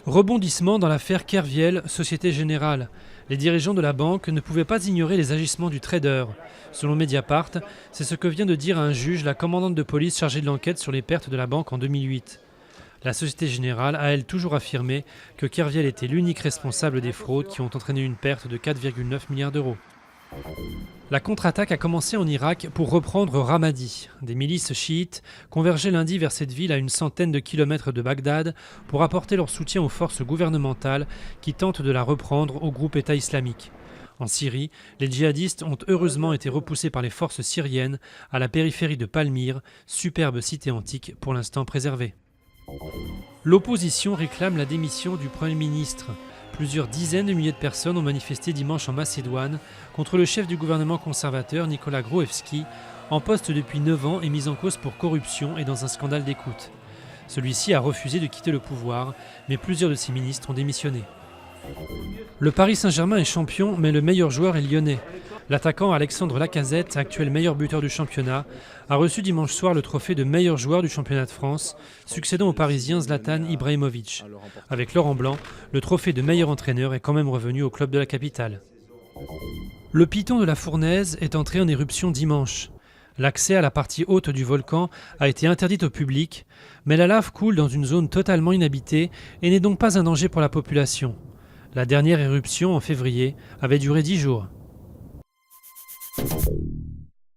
Rebondissement dans l'affaire Kerviel, Société Générale. Les dirigeants de la banque ne pouvaient pas ignorer les agissements du trader. Selon Mediapart, c'est ce que vient de dire à un juge la commandante de police chargée de l'enquête sur les pertes de la banque en 2008. La Société Générale a elle toujours affirmé que Kerviel était l'unique responsable des fraudes qui ont entraîné une perte de 4,9 milliards d'euros. La contre-attaque a commencé en Irak pour reprendre Ramadi. Des milices chiites convergeaient lundi vers cette ville à une centaine de kilomètres de Bagdad pour apporter leur soutien aux forces gouvernementales qui tentent de la reprendre au groupe État islamique. En Syrie, les djihadistes ont heureusement été repoussés par les forces syriennes à la périphérie de Palmyre, superbe cité antique pour l'instant préservée. L'opposition réclame la démission du Premier ministre. Plusieurs dizaines de milliers de personnes ont manifesté dimanche en Macédoine contre le chef du gouvernement conservateur Nikola Gruevski, en poste depuis 9 ans et mis en cause pour corruption et dans un scandale d'écoute. Celui-ci a refusé de quitter le pouvoir, mais plusieurs de ses ministres ont démissionné. Le Paris Saint-Germain est champion, mais le meilleur joueur est lyonnais. L'attaquant Alexandre Lacazette, actuel meilleur buteur du championnat, a reçu dimanche soir le trophée de meilleur joueur du championnat de France, succédant au Parisien Zlatan Ibrahimovic. Avec Laurent Blanc, le trophée de meilleur entraîneur est quand même revenu au club de la capitale. Le piton de la Fournaise est entré en éruption dimanche. L'accès à la partie haute du volcan a été interdit au public, mais la lave coule dans une zone totalement inhabitée et n'est donc pas un danger pour la population. La dernière éruption, en février, avait duré 10 jours.